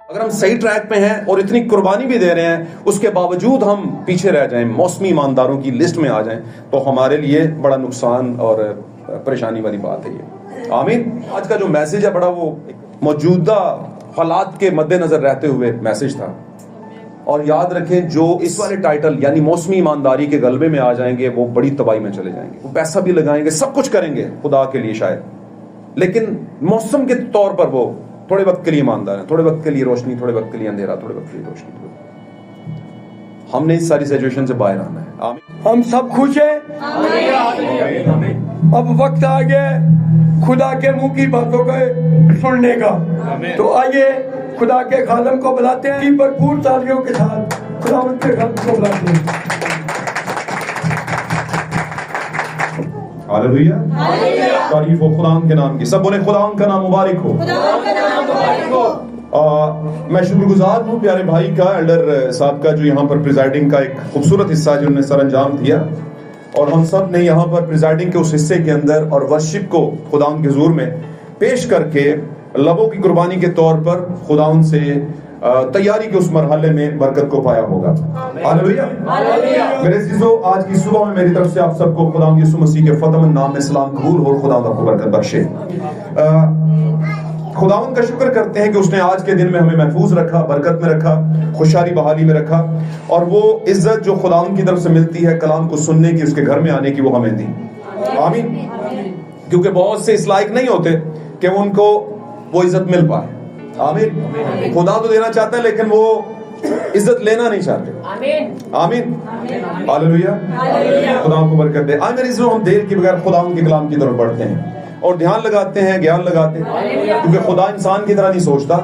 اگر ہم صحیح ٹریک پہ ہیں اور اتنی قربانی بھی دے رہے ہیں، اس کے باوجود ہم پیچھے رہ جائیں، موسمی ایمانداروں کی لسٹ میں آ جائیں، تو ہمارے لیے بڑا نقصان اور پریشانی والی بات ہے یہ. آمین. آج کا جو میسج ہے بڑا وہ موجودہ حالات کے مد نظر رہتے ہوئے میسج تھا. اور یاد رکھیں جو اس والے ٹائٹل یعنی موسمی ایمانداری کے غلبے میں آ جائیں گے وہ بڑی تباہی میں چلے جائیں گے. وہ پیسہ بھی لگائیں گے، سب کچھ کریں گے خدا کے لیے شاید، لیکن موسم کے طور پر وہ تھوڑے وقت کے لیے ایماندار ہیں، تھوڑے وقت کے لیے روشنی، تھوڑے وقت کے لیے اندھیرا، تھوڑے وقت کے لیے روشنی. ہم نے اس ساری سچویشن سے باہر آنا ہے. آمین. ہم سب خوش ہیں. اب وقت آ گیا خدا کے منہ کی باتوں کو سننے کا. تو آئیے خدا کے خادم کو بلاتے ہیں بھرپور تالیوں کے ساتھ. خدا ان کے خادم کو بلاتے ہیں. ہاللویا. تعریف ہو خدا کے نام کی. سب بولے خدا کا نام مبارک ہو. میں شکر گزار ہوں پیارے بھائی کا، ایلڈر صاحب کا، جو یہاں پر پریزائڈنگ کا ایک خوبصورت حصہ جنہوں نے سر انجام دیا. اور ہم سب نے یہاں پر پریزائڈنگ کے اس حصے کے اندر اور ورشپ کو خداوند کے حضور میں پیش کر کے لبوں کی قربانی کے طور پر خداوند سے تیاری کے اس مرحلے میں برکت کو پایا ہوگا. ہاللویا. میرے عزیزو، آج کی صبح میں میری طرف سے آپ سب کو خداوند یسوع مسیح کے فتح مند نام میں سلام قبول ہو اور خداوند آپ کو برکت بخشے. خداوند کا شکر کرتے ہیں کہ اس نے آج کے دن میں ہمیں محفوظ رکھا، برکت میں رکھا، خوشحالی بحالی میں رکھا، اور وہ عزت جو خداوند کی طرف سے ملتی ہے کلام کو سننے کی، اس کے گھر میں آنے کی، وہ ہمیں دی. آمین. کیونکہ بہت سے اس لائق نہیں ہوتے کہ ان کو وہ عزت مل پائے. آمین. خدا تو دینا چاہتا ہے لیکن وہ عزت لینا نہیں چاہتے. آمین. ہاللویا. خدا کو برکت دے. آج میرے عزیزو، ہم دیر کے بغیر خداوند کے کلام کی طرف بڑھتے ہیں اور دھیان لگاتے ہیں، گیان لگاتے ہیں، کیونکہ خدا انسان کی طرح نہیں سوچتا.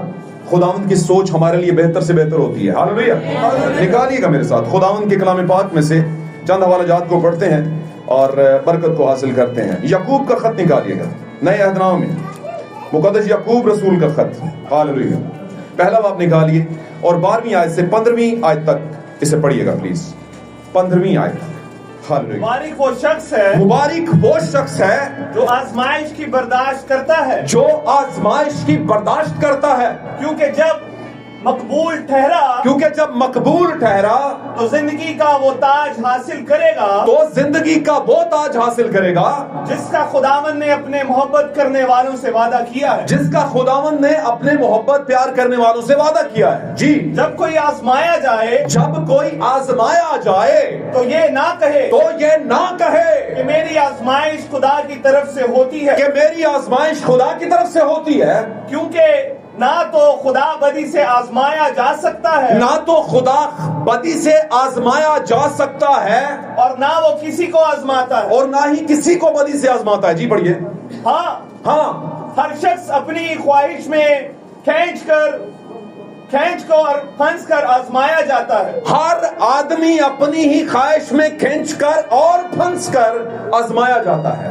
خداوند کی سوچ ہمارے لیے بہتر سے بہتر ہوتی ہے. ہاللویا. نکالیے گا میرے ساتھ خداوند کے کلام پاک میں سے چند حوالہ جات کو پڑھتے ہیں اور برکت کو حاصل کرتے ہیں. یعقوب کا خط نکالیے گا، نئے عہد نامہ میں مقدس یعقوب رسول کا خط. ہاللویا. پہلا باب نکالیے اور 12ویں آیت سے 15ویں آیت تک اسے پڑھیے گا پلیز. 15ویں آیت. مبارک وہ شخص ہے، مبارک وہ شخص ہے جو آزمائش کی برداشت کرتا ہے، جو آزمائش کی برداشت کرتا ہے. کیونکہ جب مقبول ٹھہرا تو زندگی کا وہ تاج حاصل کرے گا، جس کا خداوند نے اپنے محبت کرنے والوں سے وعدہ کیا ہے. جس کا خداوند نے اپنے محبت پیار کرنے والوں سے وعدہ کیا ہے. جی. جب کوئی آزمایا جائے تو یہ نہ کہے کہ میری آزمائش خدا کی طرف سے ہوتی ہے، کیونکہ نہ تو خدا بدی سے آزمایا جا سکتا ہے، اور نہ وہ کسی کو آزماتا ہے، اور نہ ہی کسی کو بدی سے آزماتا ہے. جی پڑھیے. ہاں ہر شخص اپنی خواہش میں کھینچ کو اور پھنس کر آزمایا جاتا ہے. ہر آدمی اپنی ہی خواہش میں کھینچ کر اور پھنس کر آزمایا جاتا ہے.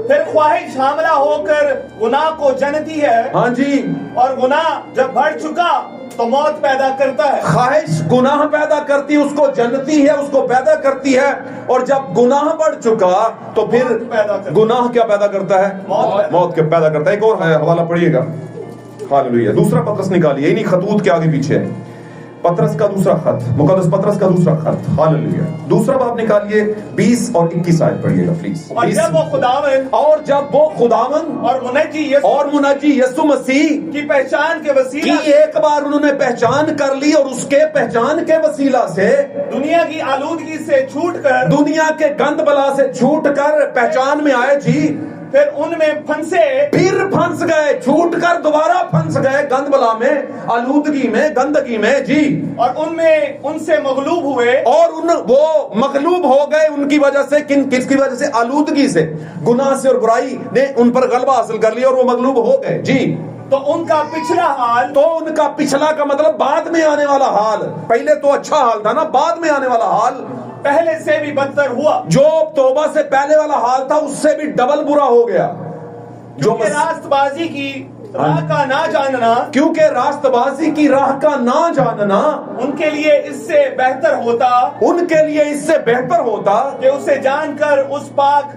پھر خواہش حاملہ ہو کر گناہ کو جنتی ہے. ہاں جی. اور گناہ جب بڑھ چکا تو موت پیدا کرتا ہے. خواہش گناہ پیدا کرتی، اس کو جنتی ہے، اس کو پیدا کرتی ہے، اور جب گناہ بڑھ چکا تو پھر گناہ کیا پیدا کرتا ہے؟ موت کیا پیدا کرتا ہے. ایک اور حوالہ پڑھیے گا. ہاللویا. دوسرا پطرس نکالیے، انہی خطوط کے آگے پیچھے ہے. پطرس کا دوسرا خط، مقدس پطرس کا دوسرا خط. ہاللویا. دوسرا باب نکالیے، 20 اور 21 آیت پڑھیے گا پلیز. اور جب وہ خداوند اور منجی یسوع مسیح کی پہچان کے وسیلہ کی ایک بار انہوں نے پہچان کر لی، اور اس کے پہچان کے وسیلہ سے دنیا کی آلودگی سے چھوٹ کر، دنیا کے گند بلا سے چھوٹ کر پہچان میں آئے. جی. پھر ان میں پھنس گئے، چھوٹ کر دوبارہ پھنس گئے گند بلا میں، آلودگی میں، گندگی میں. جی. اور ان سے مغلوب ہوئے، اور وہ مغلوب ہو گئے. ان کی وجہ سے کس کی وجہ سے؟ آلودگی سے، گناہ سے اور برائی نے ان پر غلبہ حاصل کر لیا اور وہ مغلوب ہو گئے. جی. تو ان کا پچھلا کا مطلب بعد میں آنے والا حال. پہلے تو اچھا حال تھا نا، بعد میں آنے والا حال پہلے سے بھی بدتر ہوا. جو توبہ سے پہلے والا حال تھا اس سے بھی ڈبل برا ہو گیا. کیونکہ راست بازی کی راہ کا نہ جاننا ان کے لیے اس سے بہتر ہوتا کہ اسے جان کر اس پاک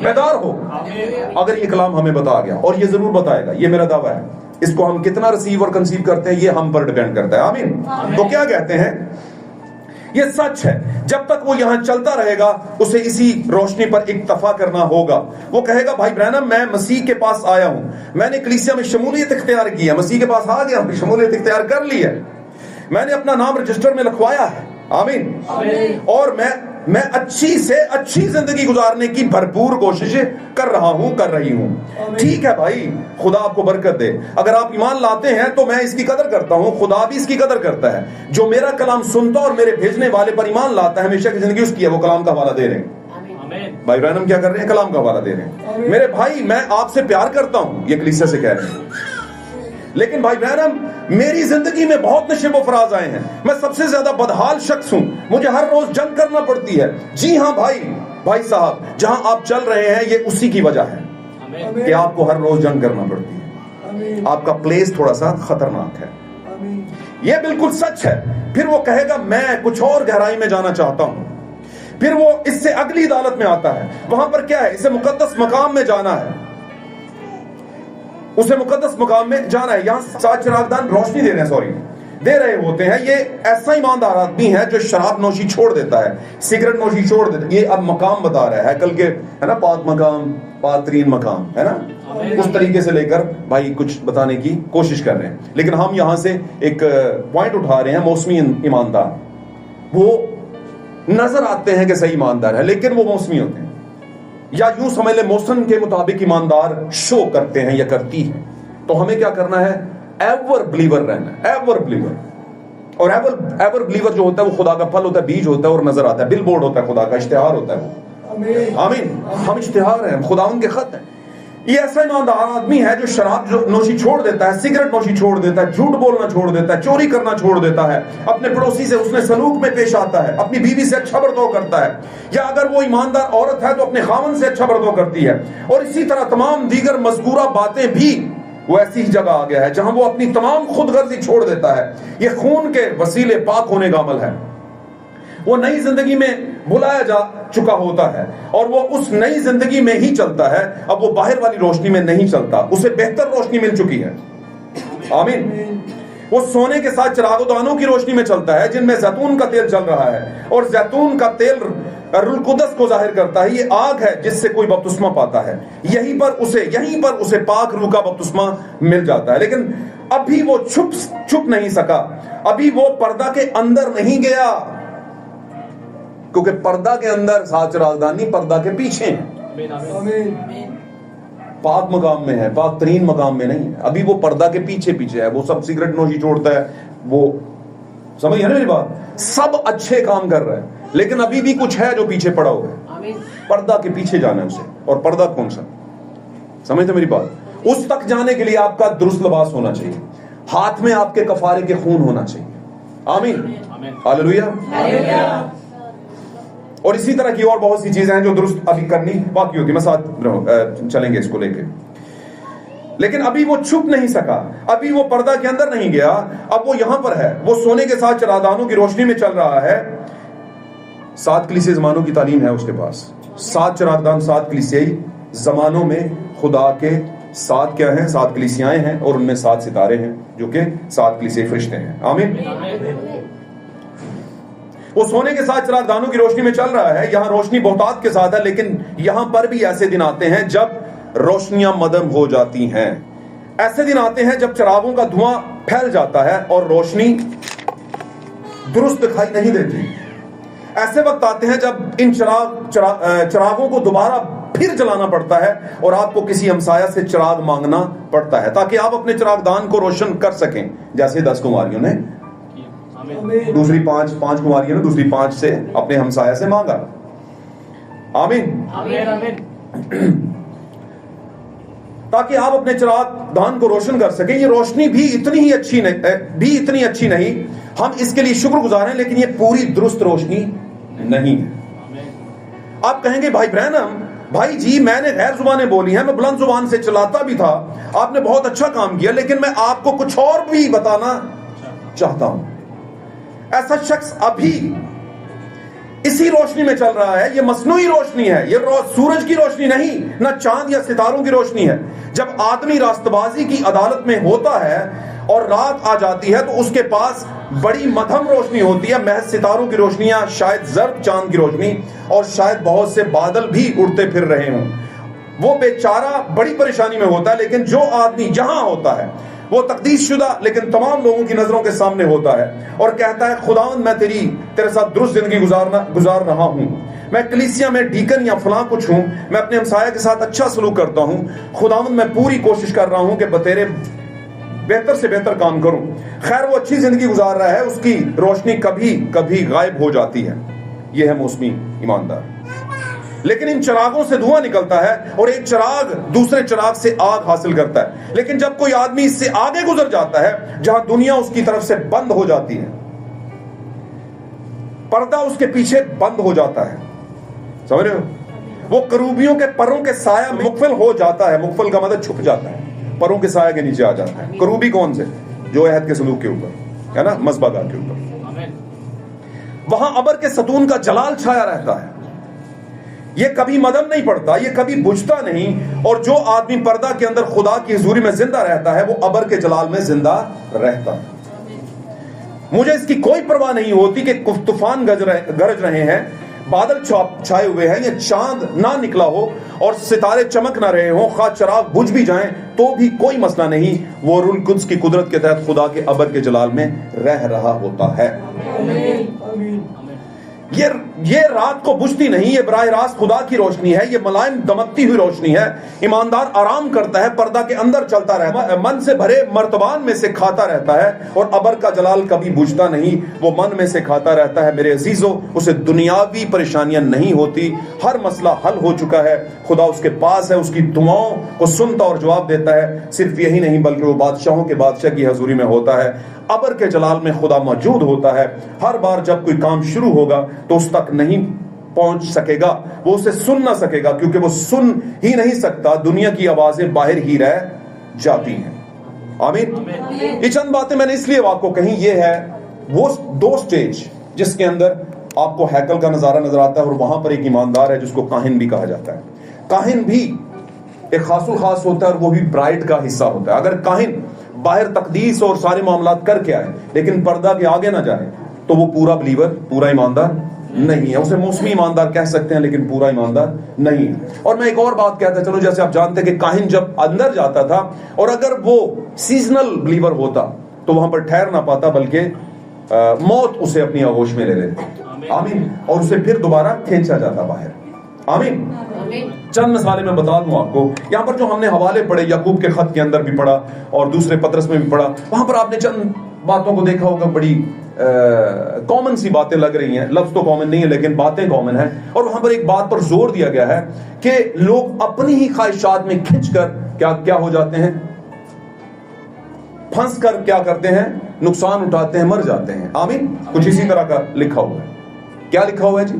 بیدار ہو. اگر یہ کلام ہمیں بتا گیا, اور یہ ضرور بتائے گا, یہ میرا دعویٰ ہے, اس کو ہم کتنا ریسیو اور کنسیو کرتے ہیں یہ ہم پر ڈیپینڈ کرتا ہے. آمین. تو کیا کہتے ہیں, یہ سچ ہے, جب تک وہ یہاں چلتا رہے گا اسے اسی روشنی پر اکتفا کرنا ہوگا. وہ کہے گا بھائی برانم میں مسیح کے پاس آیا ہوں, میں نے کلیسیا میں شمولیت اختیار کی ہے, مسیح کے پاس آ گیا, شمولیت اختیار کر لی ہے, میں نے اپنا نام رجسٹر میں لکھوایا ہے. آمین. اور میں اچھی سے اچھی زندگی گزارنے کی بھرپور کوشش کر رہی ہوں. ٹھیک ہے بھائی, خدا آپ کو برکت دے. اگر آپ ایمان لاتے ہیں تو میں اس کی قدر کرتا ہوں, خدا بھی اس کی قدر کرتا ہے. جو میرا کلام سنتا اور میرے بھیجنے والے پر ایمان لاتا ہے ہمیشہ کی زندگی اس کی ہے. وہ کلام کا حوالہ دے رہے ہیں. بھائی برانم کیا کر رہے ہیں, کلام کا حوالہ دے رہے ہیں. میرے بھائی میں آپ سے پیار کرتا ہوں, یہ کلیسیا سے کہہ رہے ہیں, لیکن بھائی برانم میری زندگی میں بہت نشیب و فراز آئے ہیں, میں سب سے زیادہ بدحال شخص ہوں, مجھے ہر روز جنگ کرنا پڑتی ہے. جی ہاں بھائی صاحب, جہاں آپ چل رہے ہیں یہ اسی کی وجہ ہے کہ آپ کو ہر روز جنگ کرنا پڑتی ہے. آپ کا پلیس تھوڑا سا خطرناک ہے, یہ بالکل سچ ہے. پھر وہ کہے گا میں کچھ اور گہرائی میں جانا چاہتا ہوں. پھر وہ اس سے اگلی عدالت میں آتا ہے, وہاں پر کیا ہے, اسے مقدس مقام میں جانا ہے, اسے مقدس مقام میں جانا ہے. یہاں 7 چراغدان روشنی دے رہے ہوتے ہیں. یہ ایسا ایماندار آدمی ہے جو شراب نوشی چھوڑ دیتا ہے, سگریٹ نوشی چھوڑ دیتا ہے. یہ اب مقام بتا رہا ہے, کل کے ہے نا, پاک مقام, پاک ترین مقام ہے نا, اس طریقے سے لے کر بھائی کچھ بتانے کی کوشش کر رہے ہیں. لیکن ہم یہاں سے ایک پوائنٹ اٹھا رہے ہیں, موسمی ایماندار. وہ نظر آتے ہیں کہ صحیح ایماندار ہے لیکن وہ موسمی ہوتے ہیں, یا یوں سمجھ لیں موسم کے مطابق ایماندار شو کرتے ہیں یا کرتی ہے. تو ہمیں کیا کرنا ہے, ایور بلیور رہنا ہے, ایور بلیور. اور ایور بلیور جو ہوتا ہے وہ خدا کا پھل ہوتا ہے, بیج ہوتا ہے اور نظر آتا ہے, بل بورڈ ہوتا ہے, خدا کا اشتہار ہوتا ہے وہ. آمین. ہم اشتہار ہیں, خدا ان کے خط ہیں. یہ ایسا ایماندار آدمی ہے جو شراب نوشی چھوڑ دیتا ہے, سگریٹ نوشی چھوڑ دیتا ہے, جھوٹ بولنا چھوڑ دیتا ہے, چوری کرنا چھوڑ دیتا ہے, اپنے پڑوسی سے اس نے سلوک میں پیش آتا ہے, اپنی بیوی سے اچھا برتاؤ کرتا ہے, یا اگر وہ ایماندار عورت ہے تو اپنے خاوند سے اچھا برتاؤ کرتی ہے. اور اسی طرح تمام دیگر مذکورہ باتیں بھی وہ ایسی جگہ آ گیا ہے جہاں وہ اپنی تمام خود غرضی چھوڑ دیتا ہے. یہ خون کے وسیلے پاک ہونے کا عمل ہے. وہ نئی زندگی میں بلایا جا چکا ہوتا ہے اور وہ اس نئی زندگی میں ہی چلتا ہے. اب وہ باہر والی روشنی میں نہیں چلتا, اسے بہتر روشنی مل چکی ہے. آمین. وہ سونے کے ساتھ چراغ دانوں کی روشنی میں چلتا ہے جن میں زیتون کا تیل چل رہا ہے, اور زیتون کا تیل روح القدس کو ظاہر کرتا ہے. یہ آگ ہے جس سے کوئی بپتسمہ پاتا ہے, یہیں پر اسے پاک روح کا بپتسمہ مل جاتا ہے. لیکن ابھی وہ چھپ نہیں سکا, ابھی وہ پردہ کے اندر نہیں گیا, کیونکہ پردہ کے اندر 7 چراغدان نہیں, پردہ کے پیچھے ہیں. پاک مقام میں ہے, پاک ترین مقام میں نہیں ہے. ابھی وہ پردہ کے پیچھے ہے. وہ سب سگریٹ نوشی چھوڑتا ہے, وہ سمجھ ہے نا میری بات, سب اچھے کام کر رہا ہے, لیکن ابھی بھی کچھ ہے جو پیچھے پڑا ہوا ہے. پردہ کے پیچھے جانا ہے اسے. اور پردہ کون سا, سمجھتے میری بات؟ اس تک جانے کے لیے آپ کا درست لباس ہونا چاہیے, ہاتھ میں آپ کے کفارے کے خون ہونا چاہیے. آمین. ہاللیلویہ. اور اسی طرح کی اور بہت سی چیزیں ہیں جو درست ابھی کرنی باقی ہوگی, میں ساتھ چلیں گے اس کو لے کے. لیکن ابھی وہ چھپ نہیں سکا, ابھی وہ پردہ کے اندر نہیں گیا, اب وہ یہاں پر ہے. وہ سونے کے ساتھ چراغدانوں کی روشنی میں چل رہا ہے. 7 کلیسیائی زمانوں کی تعلیم ہے اس کے پاس. 7 چراغدان 7 کلیسیائی زمانوں میں خدا کے 7 کیا ہیں, 7 کلیسیائیں ہیں, اور ان میں 7 ستارے ہیں جو کہ 7 کلیسیائی فرشتے ہیں. آمین. وہ سونے کے ساتھ چراغدانوں کی روشنی میں چل رہا ہے. یہاں روشنی بہتات کے ساتھ ہے, لیکن یہاں پر بھی ایسے دن آتے ہیں جب روشنیاں مدھم ہو جاتی ہیں. ایسے دن آتے ہیں جب چراغوں کا دھواں پھیل جاتا ہے اور روشنی درست دکھائی نہیں دیتی. ایسے وقت آتے ہیں جب ان چراغوں کو دوبارہ پھر جلانا پڑتا ہے اور آپ کو کسی ہمسایہ سے چراغ مانگنا پڑتا ہے تاکہ آپ اپنے چراغدان کو روشن کر سکیں, جیسے 10 کماریوں نے دوسری 5 کماریوں نے دوسری 5 سے اپنے ہمسایہ سے مانگا. آمین. تاکہ آپ اپنے چراغدان کو روشن کر سکیں. یہ روشنی بھی اتنی اچھی نہیں, ہم اس کے لیے شکر گزار ہیں, لیکن یہ پوری درست روشنی نہیں ہے. آپ کہیں گے بھائی برینم, بھائی جی میں نے غیر زبانیں بولی ہیں, میں بلند زبان سے چلاتا بھی تھا, آپ نے بہت اچھا کام کیا, لیکن میں آپ کو کچھ اور بھی بتانا چاہتا ہوں. ایسا شخص ابھی اسی روشنی میں چل رہا ہے. یہ مصنوعی روشنی ہے, یہ سورج کی روشنی نہیں, نہ چاند یا ستاروں کی روشنی ہے. جب آدمی راست بازی کی عدالت میں ہوتا ہے اور رات آ جاتی ہے تو اس کے پاس بڑی مدھم روشنی ہوتی ہے, محض ستاروں کی روشنیاں, شاید زرد چاند کی روشنی, اور شاید بہت سے بادل بھی اڑتے پھر رہے ہوں. وہ بیچارہ بڑی پریشانی میں ہوتا ہے. لیکن جو آدمی جہاں ہوتا ہے وہ تقدیس شدہ لیکن تمام لوگوں کی نظروں کے سامنے ہوتا ہے اور کہتا ہے خداوند میں تیرے ساتھ درست زندگی گزار رہا ہوں, میں کلیسیا میں ڈیکن یا فلاں کچھ ہوں, میں اپنے ہمسایہ کے ساتھ اچھا سلوک کرتا ہوں, خداوند میں پوری کوشش کر رہا ہوں کہ تیرے بہتر سے بہتر کام کروں. خیر وہ اچھی زندگی گزار رہا ہے, اس کی روشنی کبھی کبھی غائب ہو جاتی ہے. یہ ہے موسمی ایماندار. لیکن ان چراغوں سے دھواں نکلتا ہے اور ایک چراغ دوسرے چراغ سے آگ حاصل کرتا ہے. لیکن جب کوئی آدمی اس سے آگے گزر جاتا ہے جہاں دنیا اس کی طرف سے بند ہو جاتی ہے, پردہ اس کے پیچھے بند ہو جاتا ہے, سمجھ رہے ہو, وہ کروبیوں کے پروں کے سایہ مقفل ہو جاتا ہے. مقفل کا مطلب چھپ جاتا ہے, پروں کے سایہ کے نیچے آ جاتا ہے. کروبی کون سے؟ جو عہد کے صندوق کے اوپر ہے نا, مذبح گاہ کے اوپر. وہاں ابر کے ستون کا جلال چھایا رہتا ہے. یہ کبھی مدم نہیں پڑتا, یہ کبھی بجھتا نہیں. اور جو آدمی پردہ کے اندر خدا کی حضوری میں زندہ رہتا ہے وہ ابر کے جلال میں زندہ رہتا ہے. مجھے اس کی کوئی پرواہ نہیں ہوتی کہ طوفان گرج رہے ہیں, بادل چھائے ہوئے ہیں, یا چاند نہ نکلا ہو اور ستارے چمک نہ رہے ہوں, خواہ چراغ بجھ بھی جائیں تو بھی کوئی مسئلہ نہیں. وہ روح القدس کی قدرت کے تحت خدا کے ابر کے جلال میں رہ رہا ہوتا ہے. یہ رات کو بجھتی نہیں, یہ براہ راست خدا کی روشنی ہے, یہ ملائم دمکتی ہوئی روشنی ہے. ایماندار آرام کرتا ہے, پردہ کے اندر چلتا رہتا ہے, من سے بھرے مرتبان میں سے کھاتا رہتا ہے, اور ابر کا جلال کبھی بجھتا نہیں, وہ من میں سے کھاتا رہتا ہے. میرے عزیزو, اسے دنیاوی پریشانیاں نہیں ہوتی, ہر مسئلہ حل ہو چکا ہے, خدا اس کے پاس ہے, اس کی دعاؤں کو سنتا اور جواب دیتا ہے. صرف یہی نہیں بلکہ وہ بادشاہوں کے بادشاہ کی حضوری میں ہوتا ہے. ابر کے جلال میں خدا موجود ہوتا ہے. ہر بار جب کوئی کام شروع ہوگا تو اس تک نہیں پہنچ سکے گا, وہ اسے سن نہ سکے گا, کیونکہ وہ سن ہی نہیں سکتا, دنیا کی آوازیں باہر ہی رہ جاتی ہیں. آمین. یہ چند باتیں میں نے اس لیے آپ کو کہیں, یہ ہے وہ دو سٹیج جس کے اندر آپ کو ہیکل کا نظارہ نظر آتا ہے, اور وہاں پر ایک ایماندار ہے جس کو کاہن بھی کہا جاتا ہے. کاہن بھی ایک خاص و خاص ہوتا ہے, اور وہ بھی برائڈ کا حصہ ہوتا ہے. اگر کاہن باہر تقدیس اور سارے معاملات کر کے آئے لیکن پردہ کے آگے نہ جائے تو وہ پورا بلیور, پورا ایماندار نہیں ہے. اسے موسمی ایماندار کہہ سکتے ہیں لیکن پورا ایماندار نہیں ہے. اور میں ایک اور بات کہتا چلوں, جیسے آپ جانتے ہیں کہ کاہن جب اندر جاتا تھا اور اگر وہ سیزنل بلیور ہوتا تو وہاں پر ٹھہر نہ پاتا, بلکہ موت اسے اپنی آغوش میں لے لیتی. آمین. اور اسے پھر دوبارہ کھینچا جاتا باہر. آمین. چند مثالیں میں بتا دوں آپ کو. یہاں پر جو ہم نے حوالے پڑھے, یعقوب کے خط کے اندر بھی پڑھا اور دوسرے پطرس میں بھی پڑھا, وہاں پر آپ نے چند باتوں کو دیکھا ہوگا, بڑی کامن سی باتیں لگ رہی ہیں. لفظ تو کامن نہیں ہے لیکن باتیں کامن ہیں. اور وہاں پر ایک بات پر زور دیا گیا ہے کہ لوگ اپنی ہی خواہشات میں کھنچ کر کیا ہو جاتے ہیں, پھنس کر کیا کرتے ہیں, نقصان اٹھاتے ہیں, مر جاتے ہیں. آمین. کچھ اسی طرح کا لکھا ہوا ہے. کیا لکھا ہوا ہے جی؟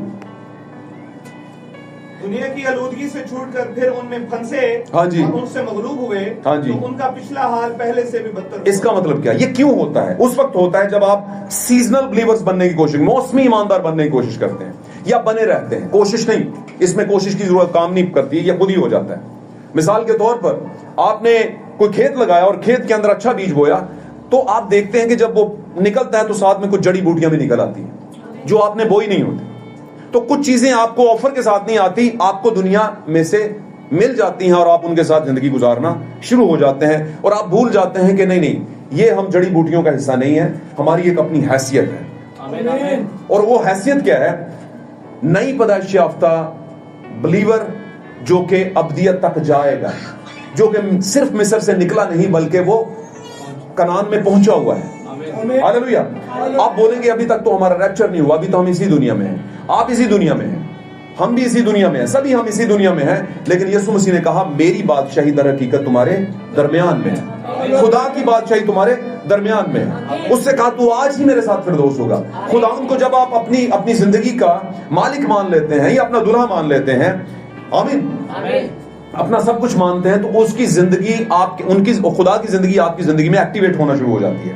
دنیا کی آلودگی سے چھوٹ کر پھر ان میں پھنسے, ہاں جی, اور ان سے مغلوب ہوئے, ہاں جی, تو ان کا پچھلا حال پہلے سے بھی بدتر. اس کا مطلب کیا؟ یہ کیوں ہوتا ہے؟ اس وقت ہوتا ہے جب آپ سیزنل بلیورز بننے کی کوشش, موسمی ایماندار بننے کی کوشش کرتے ہیں یا بنے رہتے ہیں. کوشش نہیں, اس میں کوشش کی ضرورت کام نہیں کرتی, یہ خود ہی ہو جاتا ہے. مثال کے طور پر آپ نے کوئی کھیت لگایا اور کھیت کے اندر اچھا بیج بویا, تو آپ دیکھتے ہیں کہ جب وہ نکلتا ہے تو ساتھ میں کچھ جڑی بوٹیاں بھی نکل آتی ہیں جو آپ نے بوئی نہیں ہوتی. تو کچھ چیزیں آپ کو آفر کے ساتھ نہیں آتی, آپ کو دنیا میں سے مل جاتی ہیں اور آپ ان کے ساتھ زندگی گزارنا شروع ہو جاتے ہیں, اور آپ بھول جاتے ہیں کہ نہیں, یہ ہم جڑی بوٹیوں کا حصہ نہیں ہے, ہماری ایک اپنی حیثیت ہے. اور وہ حیثیت کیا ہے؟ نئی پیدائش یافتہ بلیور جو کہ ابدیت تک جائے گا, جو کہ صرف مصر سے نکلا نہیں بلکہ وہ کنعان میں پہنچا ہوا ہے. ہاللیلویا. آپ بولیں گے ابھی تک تو ہمارا ریپچر نہیں ہوا, ابھی تو ہم اسی دنیا میں ہیں. آپ اسی دنیا میں ہیں, ہم بھی اسی دنیا میں ہیں, سبھی ہم اسی دنیا میں ہیں. لیکن یسوع مسیح نے کہا میری بادشاہی در حقیقت تمہارے درمیان میں ہے, خدا کی بادشاہی تمہارے درمیان میں ہے. اس سے کہا تو آج ہی میرے ساتھ فردوس ہوگا. خدا ان کو جب آپ اپنی زندگی کا مالک مان لیتے ہیں یا اپنا دلہا مان لیتے ہیں, آمین, اپنا سب کچھ مانتے ہیں, تو اس کی زندگی خدا کی زندگی آپ کی زندگی میں ایکٹیویٹ ہونا شروع ہو جاتی ہے.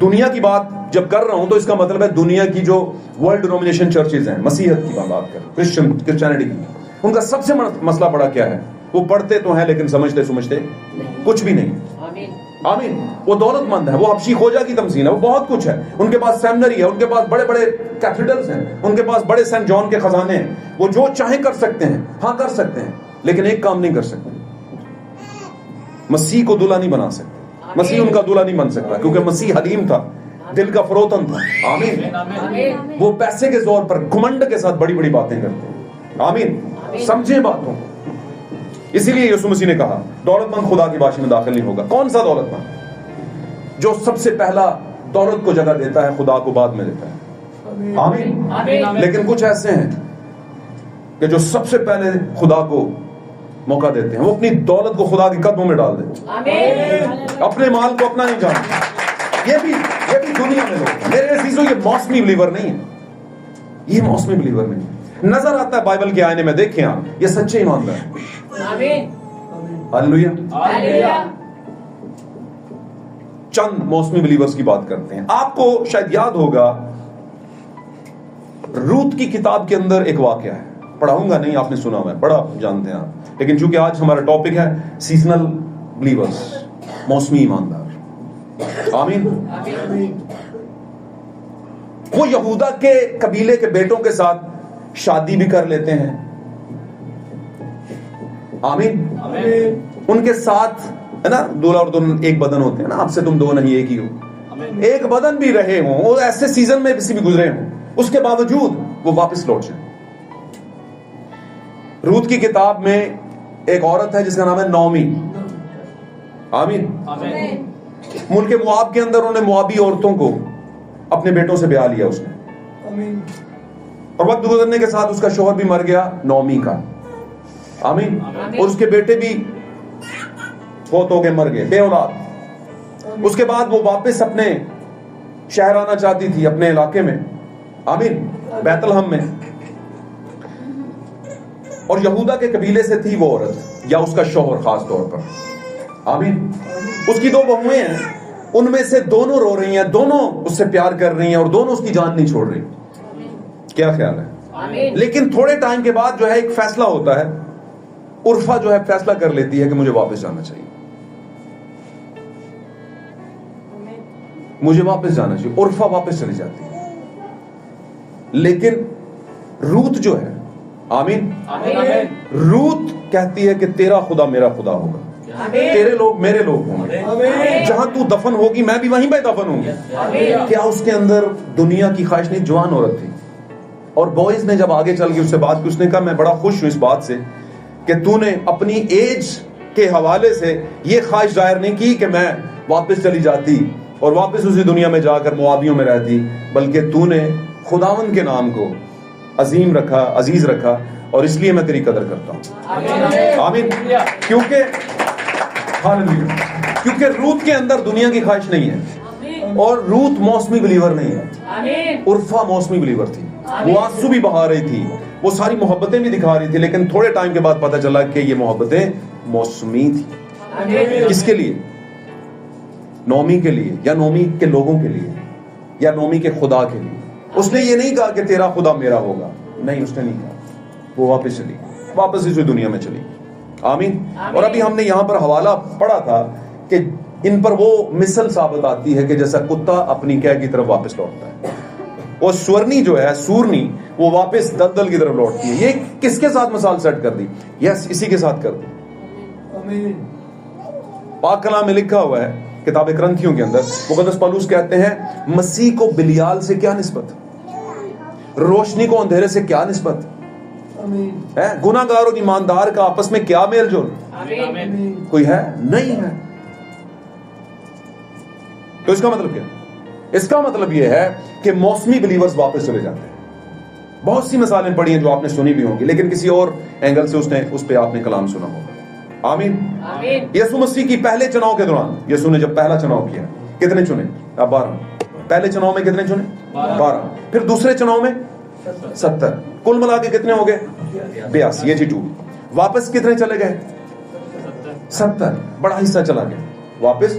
دنیا کی بات جب کر رہا ہوں تو اس کا مطلب ہے دنیا کی جو ورلڈ ڈینومینیشن چرچز ہیں، مسیحیت کی بات کر، کرسچینٹی کی، ان کا سب سے مسئلہ بڑا کیا ہے؟ وہ پڑھتے تو ہیں لیکن سمجھتے کچھ بھی نہیں۔ آمین۔ وہ دولت مند ہے، وہ حبشی خوجہ کی تمثیل ہے، وہ بہت کچھ ہے، ان کے پاس سیمنری ہے، ان کے پاس بڑے بڑے کیتھیڈرلز ہیں، ان کے پاس بڑے سینٹ جان کے خزانے ہیں، وہ جو چاہیں کر سکتے ہیں، ہاں کر سکتے ہیں، لیکن ایک کام نہیں کر سکتے، مسیح کو دلہا نہیں بنا سکتے، مسیح ان کا دلہا نہیں بن سکتا، کیونکہ مسیح حلیم تھا، دل کا فروتن تھا۔ آمین۔ وہ پیسے کے زور پر گھمنڈ کے ساتھ بڑی بڑی باتیں کرتے ہیں۔ آمین۔ سمجھیں باتوں، اسی لیے یسوع مسیح نے کہا دولت مند خدا کی باشی میں داخل نہیں ہوگا۔ کون سا دولت مند؟ جو سب سے پہلا دولت کو جگہ دیتا ہے، خدا کو بعد میں دیتا ہے۔ آمین۔ لیکن کچھ ایسے ہیں کہ جو سب سے پہلے خدا کو موقع دیتے ہیں، وہ اپنی دولت کو خدا کے قدموں میں ڈال دیتے ہیں، اپنے مال کو اپنا نہیں جانتے۔ یہ بھی دنیا میں لوگ ہیں میرے عزیزوں، یہ موسمی بلیور نہیں ہے، یہ موسمی بلیور نہیں ہے، نظر آتا ہے بائبل کے آئینے میں، دیکھیں آپ، یہ سچے ایماندار ہیں۔ ہاللیلویہ۔ چند موسمی بلیورز کی بات کرتے ہیں۔ آپ کو شاید یاد ہوگا روت کی کتاب کے اندر ایک واقعہ ہے، پڑھاؤں گا نہیں، آپ نے سنا ہوا ہے، بڑا جانتے ہیں آپ، لیکن چونکہ آج ہمارا ٹاپک ہے سیزنل بلیورز، موسمی ایماندار۔ آمین۔ وہ یہودا کے قبیلے کے بیٹوں کے ساتھ شادی بھی کر لیتے ہیں۔ آمین۔ ان کے ساتھ ہے نا، دولہا اور دلہن ایک بدن ہوتے ہیں نا، آپ سے تم دو نہیں ایک ہی ہو، ایک بدن بھی رہے ہوں، وہ ایسے سیزن میں کسی بھی گزرے ہوں، اس کے باوجود وہ واپس لوٹ جائیں۔ روت کی کتاب میں ایک عورت ہے جس کا نام ہے نعومی۔ آمین۔ ملک مواب کے اندر انہوں نے موابی عورتوں کو اپنے بیٹوں سے بیاہ لیا اس نے، اور وقت گزرنے کے ساتھ اس کا شوہر بھی مر گیا نعومی کا۔ آمین۔ اور اس کے بیٹے بھی فوت ہو گئے، مر گئے، بے اولاد۔ اس کے بعد وہ واپس اپنے شہر آنا چاہتی تھی، اپنے علاقے میں، آمین، بیت لحم میں، اور یہودا کے قبیلے سے تھی وہ عورت یا اس کا شوہر خاص طور پر۔ آمین۔ اس کی دو بہویں ہیں، ان میں سے دونوں رو رہی ہیں، دونوں اس سے پیار کر رہی ہیں اور دونوں اس کی جان نہیں چھوڑ رہی۔ کیا خیال ہے؟ لیکن تھوڑے ٹائم کے بعد جو ہے ایک فیصلہ ہوتا ہے، عرفہ جو ہے فیصلہ کر لیتی ہے کہ مجھے واپس جانا چاہیے، مجھے واپس جانا چاہیے، عرفہ واپس چلی جاتی ہے۔ لیکن روت جو ہے، آمین، روت کہتی ہے کہ تیرا خدا میرا خدا ہوگا، تیرے لوگ میرے لوگ ہوں گے، جہاں تو دفن ہوگی میں بھی وہیں پہ دفن ہوں گی۔ کیا اس کے اندر دنیا کی خواہش نہیں؟ جوان عورت تھی، اور بوائز نے جب آگے چل کے اس سے بات کی، اس نے کہا میں بڑا خوش ہوں اس بات سے کہ تو نے اپنی ایج کے حوالے سے یہ خواہش ظاہر نہیں کی کہ میں واپس چلی جاتی اور واپس اسی دنیا میں جا کر موابیوں میں رہتی، بلکہ تو نے خداوند کے نام کو عظیم رکھا، عزیز رکھا، اور اس لیے میں تیری قدر کرتا ہوں۔ آمین۔ کیونکہ روت کے اندر دنیا کی خواہش نہیں ہے، اور روت موسمی بلیور نہیں ہے، عرفہ موسمی بلیور تھی، وہ آنسو بھی بہا رہی تھی، وہ ساری محبتیں بھی دکھا رہی تھی، لیکن تھوڑے ٹائم کے بعد پتہ چلا کہ یہ محبتیں موسمی تھی۔ کس کے لیے؟ نعومی کے لیے، یا نعومی کے لوگوں کے لیے، یا نعومی کے خدا کے لیے۔ اس نے یہ نہیں کہا کہ تیرا خدا میرا ہوگا، نہیں، اس نے نہیں کہا، وہ واپس چلی، واپس اسی دنیا میں چلی۔ آمین۔ اور ابھی ہم نے یہاں پر حوالہ پڑھا تھا کہ ان پر وہ مثل ثابت آتی ہے کہ جیسا کتا اپنی قے کی طرف واپس لوٹتا ہے، اور سورنی جو ہے، سورنی، وہ واپس دلدل کی طرف لوٹتی ہے۔ یہ کس کے ساتھ مثال سیٹ کر دی؟ یس، اسی کے ساتھ کر دی۔ پاک کلام میں لکھا ہوا ہے کتاب کرنتھیوں کے اندر، مقدس پالوس کہتے ہیں مسیح کو بلیال سے کیا نسبت، روشنی کو اندھیرے سے کیا نسبت ہے، گناہ گار اور ایماندار کا آپس میں کیا میل جول، کوئی ہے؟ نہیں ہے۔ تو اس کا مطلب کیا؟ اس کا مطلب یہ ہے کہ موسمی بلیورز واپس چلے جاتے ہیں۔ بہت سی مثالیں پڑھی ہیں جو آپ نے سنی بھی ہوں گی، لیکن کسی اور اینگل سے اس پہ آپ نے کلام سنا ہوگا۔ آمین۔ یسوع مسیح کی پہلے چناؤ کے دوران، یسوع نے جب پہلا چناؤ کیا، کتنے چنے؟ 12۔ پہلے چناؤ میں کتنے چنے؟ 12۔ پھر دوسرے چناؤ میں 70، کل ملا کے کتنے ہو گئے؟ 82، یہ 82۔ واپس کتنے چلے گئے؟ 70، بڑا حصہ چلا گیا، واپس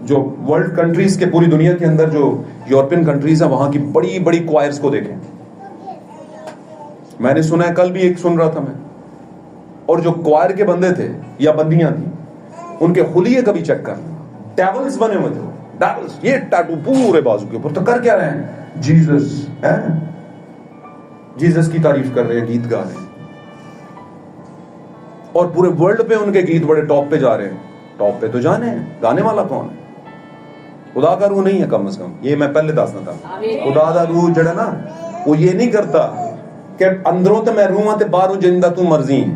جو ورلڈ کنٹریز کے پوری دنیا کے اندر جو یورپین کنٹریز ہیں وہاں کی بڑی بڑی کوائرز کو دیکھیں. میں نے سنا ہے, کل بھی ایک سن رہا تھا میں, اور جو کوائر کے بندے تھے یا بندیاں تھیں ان کے خلیے کبھی چیک کر, ڈیولز بنے ہوئے تھے, ڈیولز, یہ ٹیٹو پورے بازو کے اوپر, تو کر کیا رہے ہیں؟ جیزس کی تعریف کر رہے ہیں, گیت گا رہے ہیں, اور پورے ورلڈ پہ ان کے گیت بڑے ٹاپ پہ جا رہے ہیں. ٹاپ پہ تو جانے ہیں, گانے والا کون ہے؟ خدا کا روح نہیں ہے کم از کم. یہ میں پہلے دسنا تھا, خدا کا روح جڑا نا وہ یہ نہیں کرتا کہ اندروں تے میں روح ہاں تے باہروں جندا تو مرضی ہے.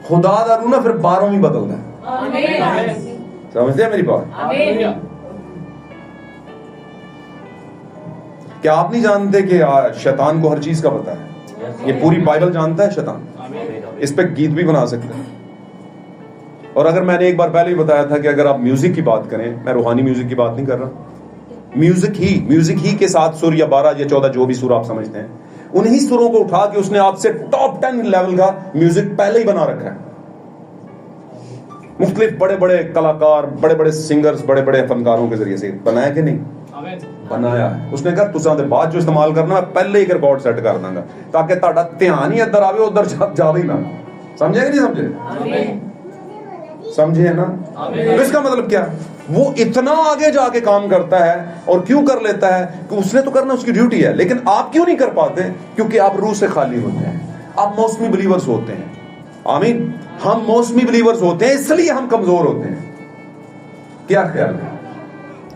خدا دا روح نا پھر باہروں بھی بدلتا ہے. سمجھتے ہیں میری بات؟ کیا آپ نہیں جانتے کہ شیطان کو ہر چیز کا پتہ ہے؟ یہ پوری بائبل جانتا ہے شیطان, اس پہ گیت بھی بنا سکتا ہے. اور اگر میں نے ایک بار پہلے ہی بتایا تھا کہ اگر آپ میوزک کی بات کریں, میں روحانی میوزک کی بات نہیں کر رہا, میوزک ہی کے 7 سر یا 12 یا 14 جو بھی سر آپ سمجھتے ہیں, انہی سروں کو اٹھا کے اس نے آپ سے ٹاپ 10 لیول کا میوزک پہلے ہی بنا رکھا ہے. مختلف بڑے بڑے کلاکار, بڑے بڑے سنگرز, بڑے بڑے فنکاروں کے ذریعے سے بنایا کہ نہیں بنایا ہے. اس نے کہا تساں دے بعد جو استعمال کرنا میں پہلے ہی ریکارڈ سیٹ کر داں گا تاکہ تہاڈا دھیان ہی ادھر آوے, ادھر جاوے ہی نہ. سمجھے کہ نہیں سمجھے؟ سمجھے نا؟ تو اس کا مطلب کیا؟ وہ اتنا آگے جا کے کام کرتا ہے, اور کیوں کر لیتا ہے کہ اس نے تو کرنا, اس کی ڈیوٹی ہے. لیکن آپ کیوں نہیں کر پاتے؟ کیونکہ آپ روح سے خالی ہوتے ہیں, آپ موسمی بلیورز ہوتے ہیں. آمین. ہم موسمی بلیورز ہوتے ہیں, اس لیے ہم کمزور ہوتے ہیں. کیا خیال ہے؟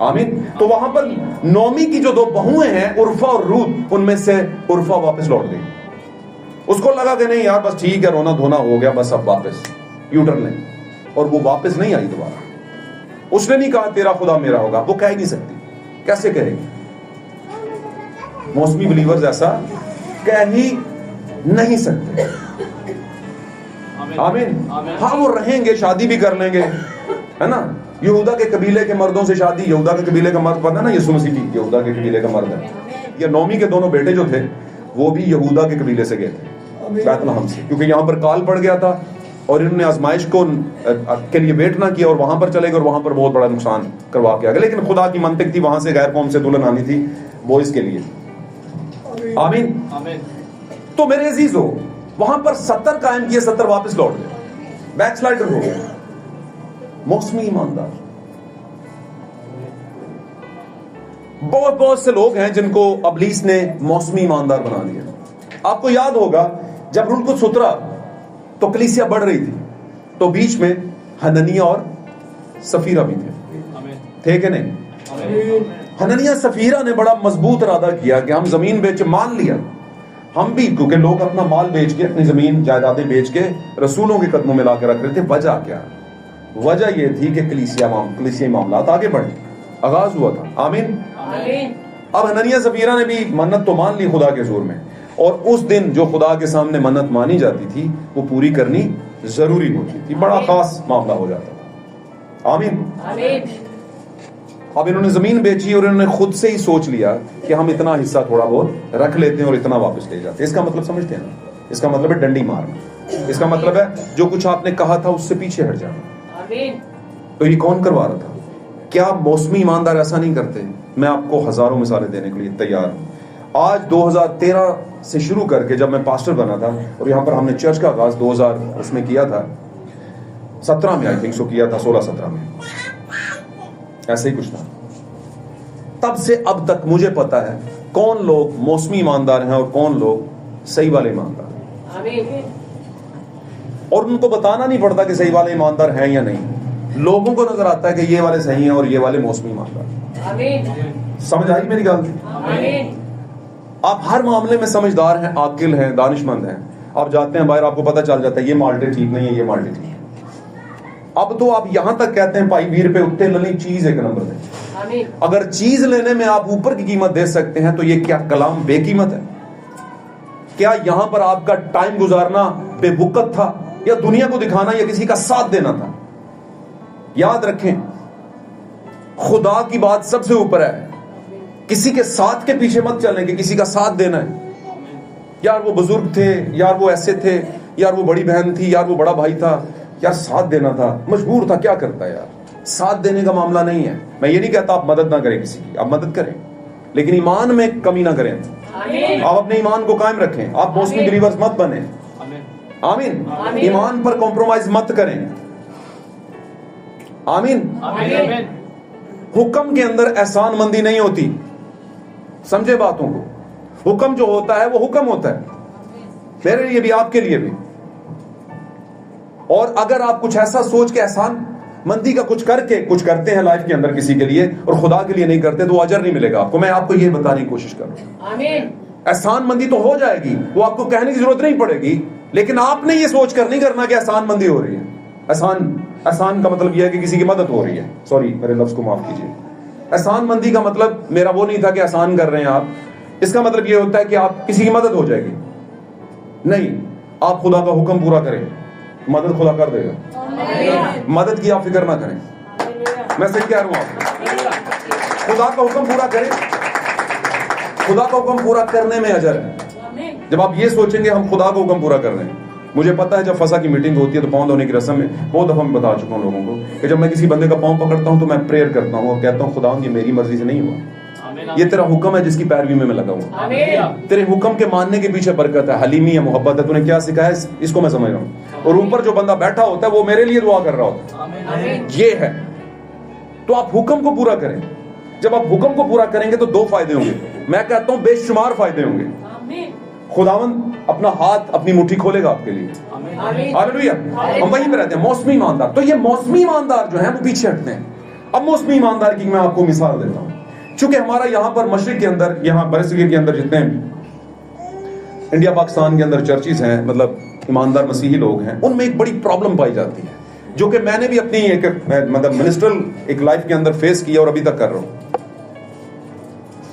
آمین. تو وہاں پر نومی کی جو 2 بہویں ہیں, عرفہ اور روت, ان میں سے عرفہ واپس لوٹ گئی. اس کو لگا کہ نہیں یار بس ٹھیک ہے, رونا دھونا ہو گیا, بس اب واپس یو ٹرن لیں. اور وہ واپس نہیں آئی دوبارہ. اس نے نہیں کہا تیرا خدا میرا ہوگا, وہ کہہ ہی نہیں سکتی. کیسے کہے گی؟ موسمی بلیورز ایسا کہہ ہی نہیں سکتے. آمین. ہاں وہ رہیں گے, شادی بھی کر لیں گے, ہے نا. یہودا کے قبیلے کے مردوں سے شادی, یہودا کے قبیلے کا مرد پتہ ہے نا, یسوع مسیح کی یہودا کے قبیلے کا مرد ہے. یہ نومی کے دونوں بیٹے جو تھے وہ بھی یہودا کے قبیلے سے گئے تھے, بیت لحم سے, کیونکہ یہاں پر کال پڑ گیا تھا اور انہوں نے آزمائش کو کے لیے ویٹ نہ کیا اور وہاں پر چلے گئے اور وہاں پر بہت بڑا نقصان کروا کے آ گئے. لیکن خدا کی منطق تھی, وہاں سے غیر قوم سے دلہن آنی تھی, وہ اس کے لیے. آمین. تو میرے عزیزو, وہاں پر 70 قائم کیے, 70 واپس لوٹ گئے, بیک سلائڈر ہو گئے. موسمی ایماندار. بہت سے لوگ ہیں جن کو ابلیس نے موسمی ایماندار بنا دیا. آپ کو یاد ہوگا جب روح القدس اترا تو کلیسیا بڑھ رہی تھی, تو بیچ میں حننیہ اور سفیرہ بھی تھے کہ نہیں؟ حننیہ سفیرہ نے بڑا مضبوط ارادہ کیا کہ ہم زمین بیچ, مان لیا ہم بھی, کیونکہ لوگ اپنا مال بیچ کے, اپنی زمین جائیدادیں بیچ کے رسولوں کے قدموں میں لا کے رکھ رہے تھے. وجہ کیا؟ وجہ یہ تھی کہ کلیسیائی معاملات آگے بڑھے, آغاز ہوا تھا. آمین. اب حننیہ سفیرہ نے بھی منت تو مان لی خدا کے زور میں, اور اس دن جو خدا کے سامنے منت مانی جاتی تھی وہ پوری کرنی ضروری ہوتی تھی. بڑا خاص معاملہ ہو جاتا تھا. آمین. اب انہوں نے زمین بیچی اور انہوں نے خود سے ہی سوچ لیا کہ ہم اتنا حصہ تھوڑا بہت رکھ لیتے ہیں اور اتنا واپس لے جاتے ہیں. اس کا مطلب سمجھتے ہیں نا؟ اس کا مطلب ہے ڈنڈی مارنا. اس کا مطلب ہے جو کچھ آپ نے کہا تھا اس سے پیچھے ہٹ جانا. تو یہ کون کروا رہا تھا؟ کیا موسمی ایماندار ایسا نہیں کرتے؟ میں آپ کو ہزاروں مثالیں دینے کے لیے تیار ہوں. آج 2013 سے شروع کر کے جب میں پاسٹر بنا تھا, اور یہاں پر ہم نے چرچ کا آغاز 2000 اس میں کیا تھا, 17 میں آئی تھنک سو کیا تھا, 16-17 میں ایسے ہی کچھ تھا. تب سے اب تک مجھے پتا ہے کون لوگ موسمی ایماندار ہیں اور کون لوگ صحیح والے ایماندار ہیں. اور ان کو بتانا نہیں پڑتا کہ صحیح والے ایماندار ہیں یا نہیں. لوگوں کو نظر آتا ہے کہ یہ والے صحیح ہیں اور یہ والے موسمی ایماندار. سمجھ آئی میری گل؟ آپ ہر معاملے میں سمجھدار ہیں, عاقل ہیں, دانش مند ہیں. آپ جاتے ہیں باہر, آپ کو پتہ چل جاتا ہے یہ مالٹے ٹھیک نہیں ہے, یہ مالٹے ٹھیک ہے. اب تو آپ یہاں تک کہتے ہیں بھائی 20 روپے اتنے للی, چیز ایک نمبر دیں. اگر چیز لینے میں آپ اوپر کی قیمت دے سکتے ہیں تو یہ کیا کلام بے قیمت ہے؟ کیا یہاں پر آپ کا ٹائم گزارنا بے وقت تھا, یا دنیا کو دکھانا, یا کسی کا ساتھ دینا تھا؟ یاد رکھیں خدا کی بات سب سے اوپر ہے. کسی کے ساتھ کے پیچھے مت چلیں کہ کسی کا ساتھ دینا ہے. یار وہ بزرگ تھے, یار وہ ایسے تھے, یار وہ بڑی بہن تھی, یار وہ بڑا بھائی تھا, یار ساتھ دینا تھا, مجبور تھا, کیا کرتا ہے یار. ساتھ دینے کا معاملہ نہیں ہے. میں یہ نہیں کہتا آپ مدد نہ کریں کسی کی, آپ مدد کریں, لیکن ایمان میں کمی نہ کریں. آپ اپنے ایمان کو قائم رکھیں. آپ موسمی بلیورز مت بنیں. آمین. ایمان پر کمپرومائز مت کریں. آمین. حکم کے اندر احسان مندی نہیں ہوتی. سمجھے باتوں کو. حکم جو ہوتا ہے وہ حکم ہوتا ہے, میرے لیے بھی آپ کے لیے بھی. اور اگر آپ کچھ ایسا سوچ کے احسان مندی کا کچھ کر کے کچھ کرتے ہیں لائف کے اندر کسی کے لیے اور خدا کے لیے نہیں کرتے تو اجر نہیں ملے گا آپ کو. میں آپ کو یہ بتانے کی کوشش کر رہا ہوں. آمین. احسان مندی تو ہو جائے گی, وہ آپ کو کہنے کی ضرورت نہیں پڑے گی, لیکن آپ نے یہ سوچ کر نہیں کرنا کہ احسان مندی ہو رہی ہے. احسان کا مطلب یہ ہے کہ کسی کی مدد ہو رہی ہے. سوری, میرے لفظ کو معاف کیجیے. احسان مندی کا مطلب میرا وہ نہیں تھا کہ احسان کر رہے ہیں آپ. اس کا مطلب یہ ہوتا ہے کہ آپ کسی کی مدد ہو جائے گی. نہیں, آپ خدا کا حکم پورا کریں, مدد خدا کر دے گا. مدد کی آپ فکر نہ کریں. میں صحیح کہہ رہا ہوں آپ کو. خدا کا حکم پورا کریں. خدا کا حکم پورا کرنے میں اجر ہے. جب آپ یہ سوچیں گے ہم خدا کا حکم پورا کر رہے ہیں. مجھے پتا ہے جب فضا کی میٹنگ ہوتی ہے تو پاؤں دھونے کی رسم میں بہت دفعہ میں بتا چکا ہوں لوگوں کو کہ جب میں کسی بندے کا پاؤں پکڑتا ہوں تو میں پریئر کرتا ہوں اور کہتا ہوں خدا یہ میری مرضی سے نہیں ہوا, یہ تیرا حکم ہے جس کی پیروی میں لگا ہوں. تیرے حکم کے ماننے کے پیچھے برکت ہے, حلیمی ہے, محبت ہے. تو نے کیا سکھایا اس کو میں سمجھ رہا ہوں. اور اوپر جو بندہ بیٹھا ہوتا ہے وہ میرے لیے دعا کر رہا ہوتا ہے. یہ ہے. تو آپ حکم کو پورا کریں. جب آپ حکم کو پورا کریں گے تو دو فائدے ہوں گے. میں کہتا ہوں بے شمار فائدے ہوں گے. خداوند اپنا ہاتھ اپنی مٹھی کھولے گا آپ کے لیے. ہاللویا. ہم وہیں پہ رہتے ہیں. موسمی ایماندار. تو یہ موسمی ایماندار جو ہیں وہ پیچھے ہٹتے ہیں. اب موسمی ایماندار کی میں آپ کو مثال دیتا ہوں. چونکہ ہمارا یہاں پر مشرق کے اندر, یہاں برصغیر کے اندر جتنے انڈیا پاکستان کے اندر چرچز ہیں, مطلب ایماندار مسیحی لوگ ہیں, ان میں ایک بڑی پرابلم پائی جاتی ہے جو کہ میں نے بھی اپنی ایک مطلب منسٹرل ایک لائف کے اندر فیس کیا اور ابھی تک کر رہا ہوں.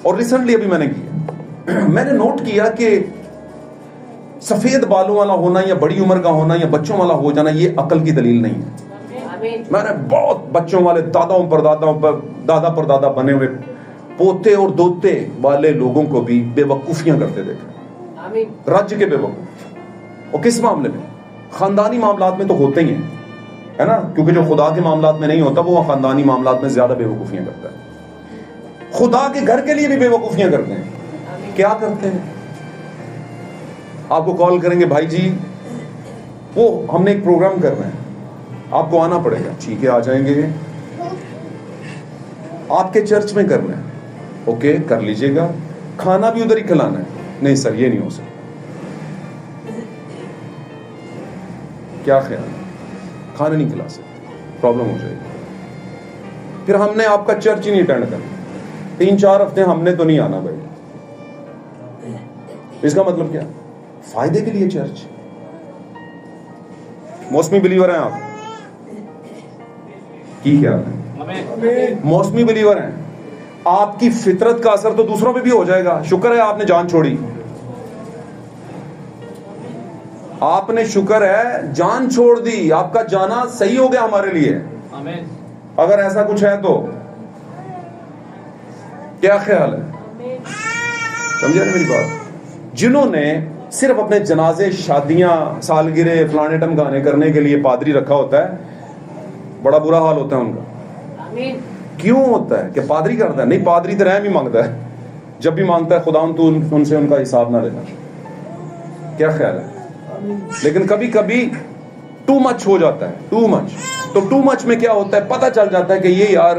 اور ریسنٹلی ابھی میں نے کیا, میں نے نوٹ کیا کہ سفید بالوں والا ہونا یا بڑی عمر کا ہونا یا بچوں والا ہو جانا یہ عقل کی دلیل نہیں ہے. میں نے بہت بچوں والے دادا پر دادا بنے ہوئے پوتے اور دوتے والے لوگوں کو بھی بے وقوفیاں کرتے دیکھے. رج کے بے وقوف. اور کس معاملے میں؟ خاندانی معاملات میں تو ہوتے ہی ہیں, ہے نا, کیونکہ جو خدا کے معاملات میں نہیں ہوتا وہ خاندانی معاملات میں زیادہ بے وقوفیاں کرتا ہے. خدا کے گھر کے لیے بھی بے وقوفیاں کرتے ہیں. کیا کرتے ہیں؟ آپ کو کال کریں گے, بھائی جی وہ ہم نے ایک پروگرام کرنا ہے, آپ کو آنا پڑے گا. ٹھیک ہے, آ جائیں گے. آپ کے چرچ میں کرنا ہے, اوکے کر لیجئے گا. کھانا بھی ادھر ہی کھلانا ہے. نہیں سر یہ نہیں ہو سکتا. کیا خیال ہے؟ کھانا نہیں کھلا سکتے, پرابلم ہو جائے گی. پھر ہم نے آپ کا چرچ ہی نہیں اٹینڈ کرنا. 3-4 ہفتے ہم نے تو نہیں آنا بھائی. اس کا مطلب کیا؟ فائدے کے لیے چرچ. موسمی بلیور ہیں آپ کی کیا ہے؟ موسمی بلیور ہیں. آپ کی فطرت کا اثر تو دوسروں پہ بھی ہو جائے گا. شکر ہے آپ نے جان چھوڑی. آپ نے شکر ہے جان چھوڑ دی. آپ کا جانا صحیح ہو گیا ہمارے لیے. اگر ایسا کچھ ہے تو کیا خیال ہے؟ سمجھا نا میری بات؟ جنہوں نے صرف اپنے جنازے, شادیاں, سالگرہ, فلانے ٹمکانے کرنے کے لیے پادری رکھا ہوتا ہے, بڑا برا حال ہوتا ہے ان کا. کیوں ہوتا ہے کہ پادری کرتا ہے؟ نہیں, پادری تو رحم ہی مانگتا ہے. جب بھی مانگتا ہے خدا تو ان سے ان کا حساب نہ لینا. کیا خیال ہے؟ لیکن کبھی کبھی ٹو مچ ہو جاتا ہے. Too much. تو ٹو مچ میں کیا ہوتا ہے؟ پتہ چل جاتا ہے کہ یہ یار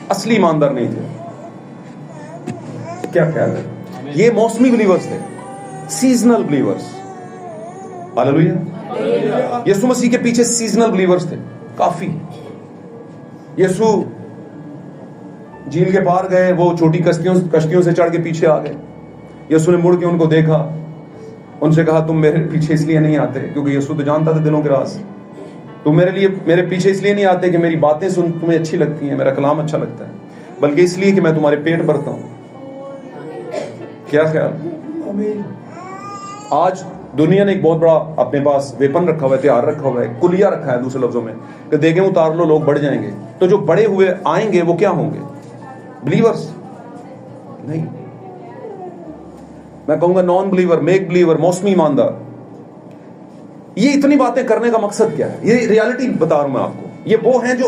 اصلی ایماندار نہیں تھے. کیا خیال ہے؟ یہ موسمی بلیورز تھے, سیزنل بلیورز. ہاللویا. یسوع مسیح کے پیچھے سیزنل بلیورز تھے کافی. یسوع جھیل کے پار گئے, وہ چھوٹی کشتیوں سے چڑھ کے پیچھے آ گئے. یسوع نے مڑ کے ان کو دیکھا, ان سے کہا تم میرے پیچھے اس لیے نہیں آتے, کیونکہ یسوع تو جانتا تھا دلوں کے راز. تم میرے پیچھے اس لیے نہیں آتے کہ میری باتیں سن تمہیں اچھی لگتی ہیں, میرا کلام اچھا لگتا ہے, بلکہ اس لیے کہ میں تمہارے پیٹ بھرتا ہوں. کیا خیال؟ آج دنیا نے ایک بہت بڑا اپنے پاس ویپن رکھا ہوا ہے, ہتھیار رکھا ہوا ہے, کلیہ رکھا ہے دوسرے لفظوں میں, کہ دیکھیں اتار لو لوگ بڑھ جائیں گے. تو جو بڑے ہوئے آئیں گے وہ کیا ہوں گے؟ بلیورز نہیں. میں کہوں گا نان بلیور, میک بلیور, موسمی ایماندار. یہ اتنی باتیں کرنے کا مقصد کیا ہے؟ یہ ریالٹی بتا رہا ہوں میں آپ کو. یہ وہ ہیں جو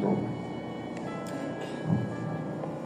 2।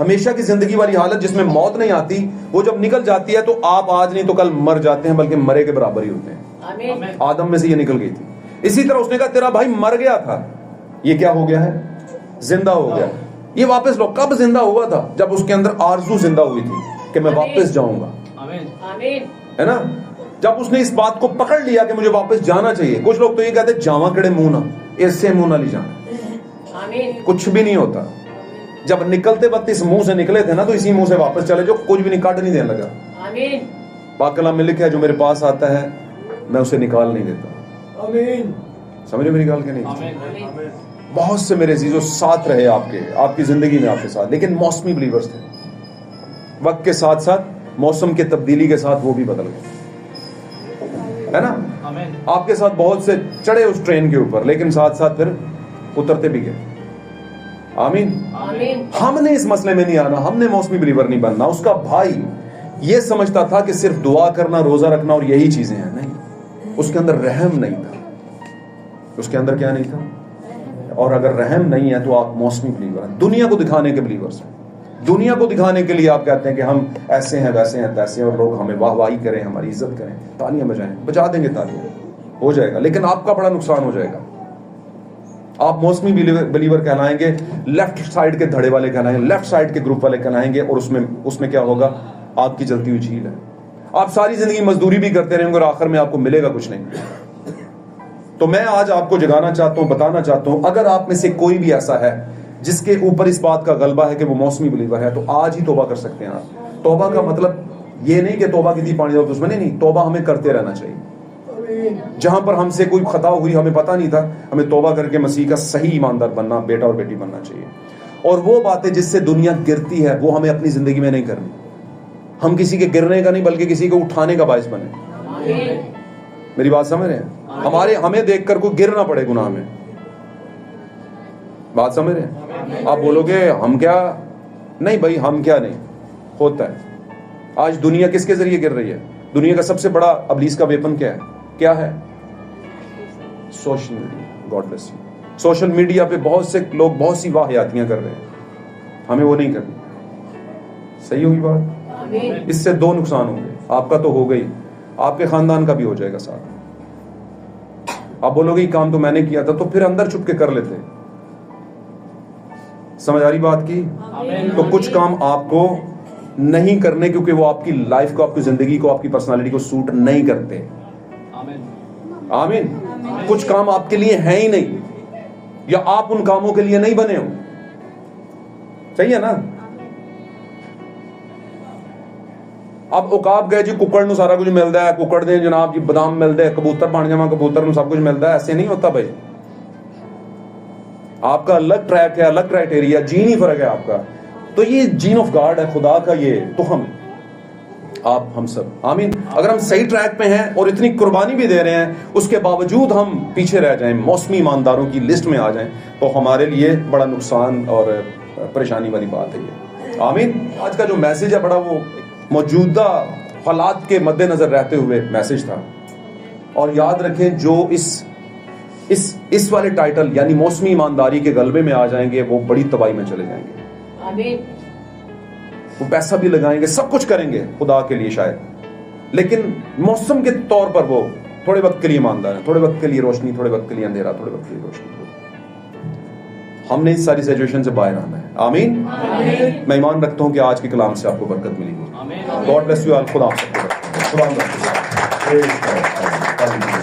ہمیشہ کی زندگی والی حالت جس میں موت نہیں آتی، وہ جب نکل جاتی ہے تو آپ آج نہیں تو کل مر جاتے ہیں، بلکہ مرے کے برابر ہی ہوتے ہیں۔ آدم میں سے یہ نکل گئی تھی۔ اسی طرح اس نے کہا تیرا بھائی مر گیا تھا، یہ کیا ہو گیا ہے؟ زندہ ہو گیا۔ یہ واپس لو، کب زندہ ہوا تھا؟ جب اس کے اندر آرزو زندہ ہوئی تھی کہ میں واپس جاؤں گا، ہے نا؟ جب اس نے اس بات کو پکڑ لیا کہ مجھے واپس جانا چاہیے۔ کچھ لوگ تو یہ کہتے ہیں جاواں کڑے منہ نہ، اس سے منہ نہ لی جانا، کچھ بھی نہیں ہوتا۔ جب نکلتے وقت اس منہ سے نکلے تھے نا تو اسی منہ سے واپس چلے جو، کچھ بھی نہیں، کاٹ نہیں دینے لگا۔ پاک کلام میں لکھا ہے جو میرے پاس آتا ہے میں اسے نکال نہیں دیتا۔ آمین۔ سمجھے میری گال کہ نہیں؟ بہت سے میرے عزیزوں ساتھ رہے آپ کی زندگی میں، آپ کے ساتھ، لیکن موسمی بلیورز تھے۔ وقت کے ساتھ ساتھ، موسم کے تبدیلی کے ساتھ وہ بھی بدل گئے، ہے نا؟ آپ کے ساتھ بہت سے چڑھے اس ٹرین کے اوپر، لیکن ساتھ ساتھ پھر اترتے بھی گئے۔ آمین۔ ہم نے اس مسئلے میں نہیں آنا، ہم نے موسمی بلیور نہیں بننا۔ اس کا بھائی یہ سمجھتا تھا کہ صرف دعا کرنا، روزہ رکھنا اور یہی چیزیں ہیں، نہیں، اس کے اندر رحم نہیں تھا۔ اس کے اندر کیا نہیں تھا؟ اور اگر رحم نہیں ہے تو آپ موسمی بلیور ہیں، دنیا کو دکھانے کے بلیورز ہیں۔ دنیا کو دکھانے کے لیے آپ کہتے ہیں کہ ہم ایسے ہیں، ویسے ہیں، تیسے ہیں، اور لوگ ہمیں واہ واہی کریں، ہماری عزت کریں، تالیاں بجائیں، بجا دیں گے تالیاں، ہو جائے گا، لیکن آپ کا بڑا نقصان ہو جائے گا۔ آپ موسمی بلیور کہلائیں گے، لیفٹ سائڈ کے دھڑے والے کہلائیں گے، لیفٹ سائڈ کے گروپ والے کہلائیں گے، اور اس میں کیا ہوگا؟ آگ کی جلتی ہوئی جھیل ہے۔ آپ ساری زندگی مزدوری بھی کرتے رہیں گے اور آخر میں آپ کو ملے گا کچھ نہیں۔ تو میں آج آپ کو جگانا چاہتا ہوں، بتانا چاہتا ہوں، اگر آپ میں سے کوئی بھی ایسا ہے جس کے اوپر اس بات کا غلبہ ہے کہ وہ موسمی بلیور ہے، تو آج ہی توبہ کر سکتے ہیں آپ۔ توبہ کا مطلب یہ نہیں کہ توبہ کی تھی پانی دو دشمنی، نہیں، توبہ ہمیں کرتے رہنا چاہیے۔ جہاں پر ہم سے کوئی خطا ہوئی، ہمیں پتہ نہیں تھا، ہمیں توبہ کر کے مسیح کا صحیح ایماندار بننا، بیٹا اور بیٹی بننا چاہیے۔ اور وہ باتیں جس سے دنیا گرتی ہے وہ ہمیں اپنی زندگی میں نہیں کرنی۔ ہم کسی کے گرنے کا نہیں بلکہ کسی کو اٹھانے کا باعث بنے۔ میری بات سمجھ رہے ہیں؟ ہمیں دیکھ کر کوئی گر نہ پڑے گناہ میں۔ بات سمجھ رہے ہیں؟ آپ بولو گے ہم کیا نہیں، بھائی ہم کیا نہیں، ہوتا ہے۔ آج دنیا کس کے ذریعے گر رہی ہے؟ دنیا کا سب سے بڑا ابلیس کا ویپن کیا ہے؟ Social media. God bless you. Social media پہ بہت سے لوگ بہت سی واہیاتیاں کر رہے ہیں، ہمیں وہ نہیں کرنی۔ صحیح ہوگی بات؟ اس سے دو نقصان ہوں گے، آپ کا تو ہو گئی، آپ کے خاندان کا بھی ہو جائے گا ساتھ۔ آپ بولو گے یہ کام تو میں نے کیا تھا، تو پھر اندر چھپ کے کر لیتے۔ سمجھ آ رہی بات کی؟ تو کچھ کام آپ کو نہیں کرنے کیونکہ وہ آپ کی لائف کو، آپ کی زندگی کو، آپ کی پرسنالٹی کو سوٹ نہیں کرتے۔ آمین۔ کچھ کام آپ کے لیے ہیں ہی نہیں، یا آپ ان کاموں کے لیے نہیں بنے ہو۔ صحیح ہے نا؟ اب عقاب گئے جی ککڑ نو سارا کچھ ملتا ہے، ککڑ دے جناب جی بادام ملتے ہیں، کبوتر بن جاواں کبوتر نو سب کچھ ملتا ہے، ایسے نہیں ہوتا بھائی۔ آپ کا الگ ٹریک ہے، الگ کرائٹیریا، جین ہی فرق ہے آپ کا۔ تو یہ جین آف گاڈ ہے، خدا کا یہ تخم ہے، آپ ہم سب۔ آمین۔ اگر ہم صحیح ٹریک پہ ہیں اور اتنی قربانی بھی دے رہے ہیں، اس کے باوجود ہم پیچھے رہ جائیں، موسمی ایمانداروں کی لسٹ میں آ جائیں، تو ہمارے لیے بڑا نقصان اور پریشانی والی بات ہے یہ۔ آمین۔ آج کا جو میسج ہے بڑا وہ موجودہ حالات کے مد نظر رہتے ہوئے میسج تھا، اور یاد رکھیں جو اس والے ٹائٹل یعنی موسمی ایمانداری کے غلبے میں آ جائیں گے وہ بڑی تباہی میں چلے جائیں گے۔ آمین۔ وہ پیسہ بھی لگائیں گے، سب کچھ کریں گے خدا کے لیے شاید، لیکن موسم کے طور پر وہ تھوڑے وقت کے لیے ایماندار ہیں، تھوڑے وقت کے لیے روشنی، تھوڑے وقت کے لیے اندھیرا، تھوڑے وقت کے لیے روشنی۔ ہم نے اس ساری سچویشن سے باہر آنا ہے۔ آمین۔ میں ایمان رکھتا ہوں کہ آج کے کلام سے آپ کو برکت ملی ہوگی۔ God bless you all. خدا آپ سب کو برکت دے۔ خدا آپ کو برکت دے۔